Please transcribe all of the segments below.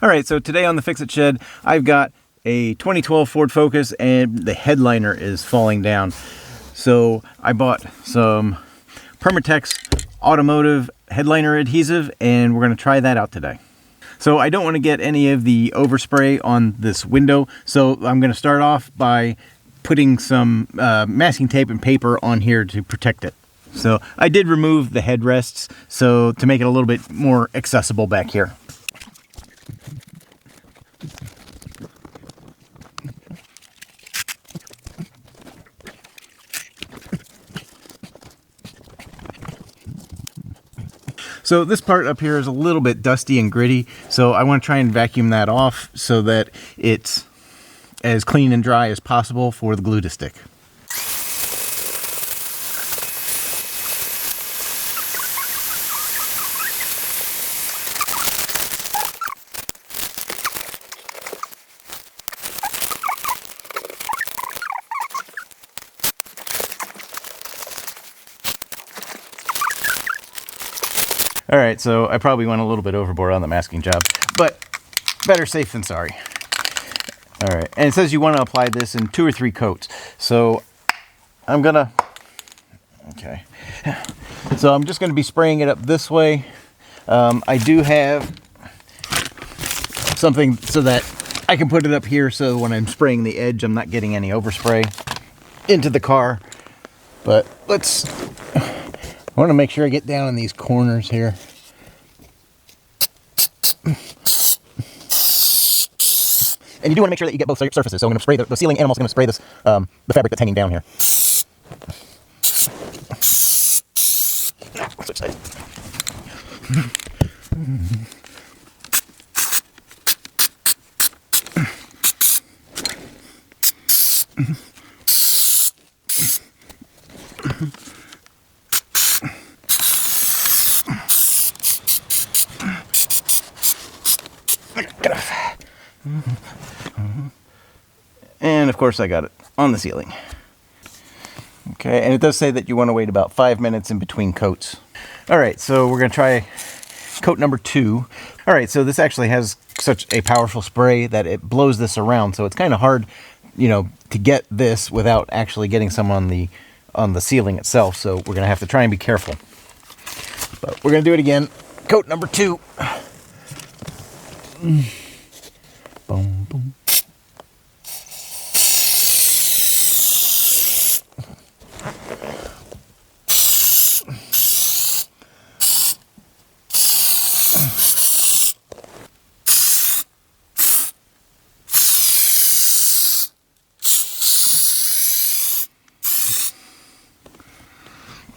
Alright, so today on the Fixit Shed, I've got a 2012 Ford Focus and the headliner is falling down. So I bought some Permatex Automotive headliner adhesive and we're going to try that out today. So I don't want to get any of the overspray on this window, so I'm going to start off by putting some masking tape and paper on here to protect it. So I did remove the headrests so to make it a little bit more accessible back here. So this part up here is a little bit dusty and gritty, so I want to try and vacuum that off so that it's as clean and dry as possible for the glue to stick. Alright, so I probably went a little bit overboard on the masking job, but better safe than sorry. Alright, and it says you want to apply this in 2 or 3 coats. So I'm gonna, so I'm just gonna be spraying it up this way. I do have something so that I can put it up here so when I'm spraying the edge, I'm not getting any overspray into the car. But I want to make sure I get down in these corners here. And you do want to make sure that you get both surfaces. So I'm going to spray the ceiling and I'm also going to spray this, the fabric that's hanging down here. Switch sides. And of course I got it on the ceiling. Okay, and it does say that you want to wait about 5 minutes in between coats. Alright, so we're going to try coat number 2. Alright, so this actually has such a powerful spray that it blows this around, so it's kind of hard, you know, to get this without actually getting some on the ceiling itself, so we're going to have to try and be careful. But we're going to do it again. Coat number 2. Boom, boom.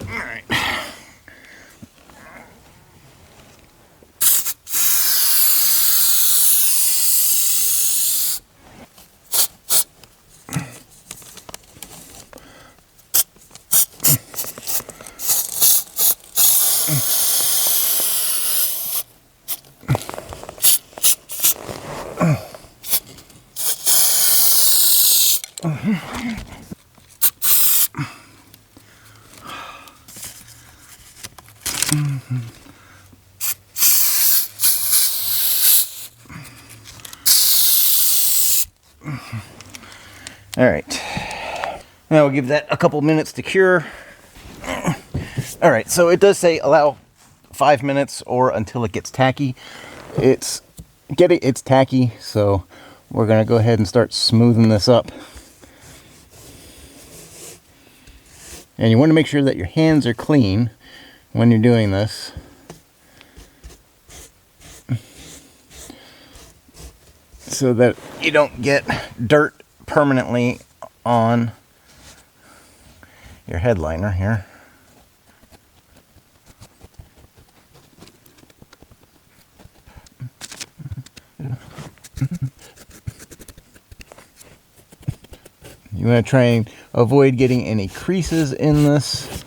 All right. All right, now we'll give that a couple minutes to cure. All right, so it does say allow 5 minutes or until it gets tacky. It's tacky, so we're gonna go ahead and start smoothing this up. And you want to make sure that your hands are clean when you're doing this. So that you don't get dirt permanently on your headliner here. You want to try and avoid getting any creases in this.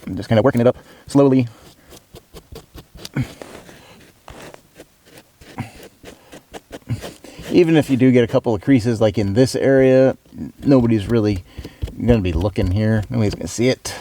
I'm just kind of working it up slowly. Even if you do get a couple of creases like in this area, nobody's really going to be looking here. Nobody's going to see it.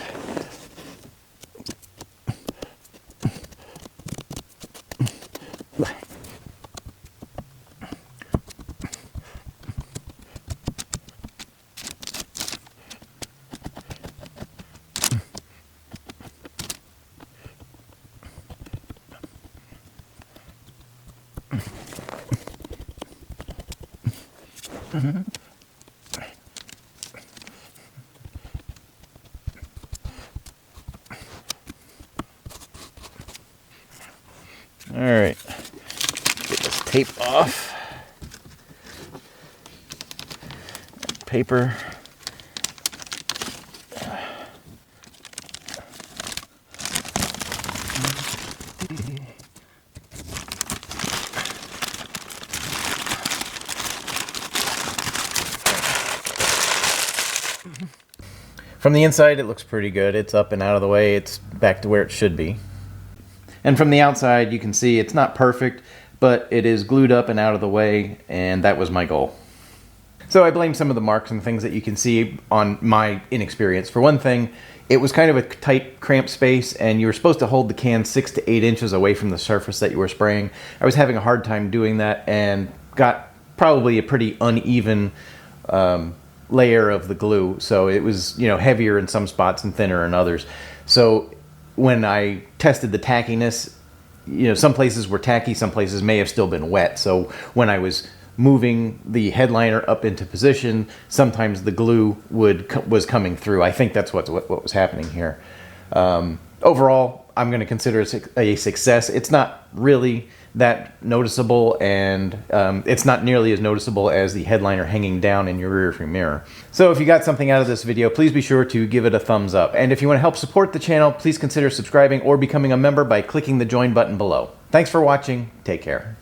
All right, get this tape off. Paper. From the inside, it looks pretty good. It's up and out of the way. It's back to where it should be. And from the outside, you can see it's not perfect, but it is glued up and out of the way, and that was my goal. So I blame some of the marks and things that you can see on my inexperience. For one thing, it was kind of a tight, cramped space, and you were supposed to hold the can 6 to 8 inches away from the surface that you were spraying. I was having a hard time doing that and got probably a pretty uneven layer of the glue. So it was, you know, heavier in some spots and thinner in others. So when I tested the tackiness, you know, some places were tacky, some places may have still been wet. So when I was moving the headliner up into position, sometimes the glue was coming through. I think that's what was happening here. Overall, I'm going to consider it a success. It's not really that noticeable, and it's not nearly as noticeable as the headliner hanging down in your rearview mirror. So if you got something out of this video, please be sure to give it a thumbs up. And if you want to help support the channel, please consider subscribing or becoming a member by clicking the join button below. Thanks for watching. Take care.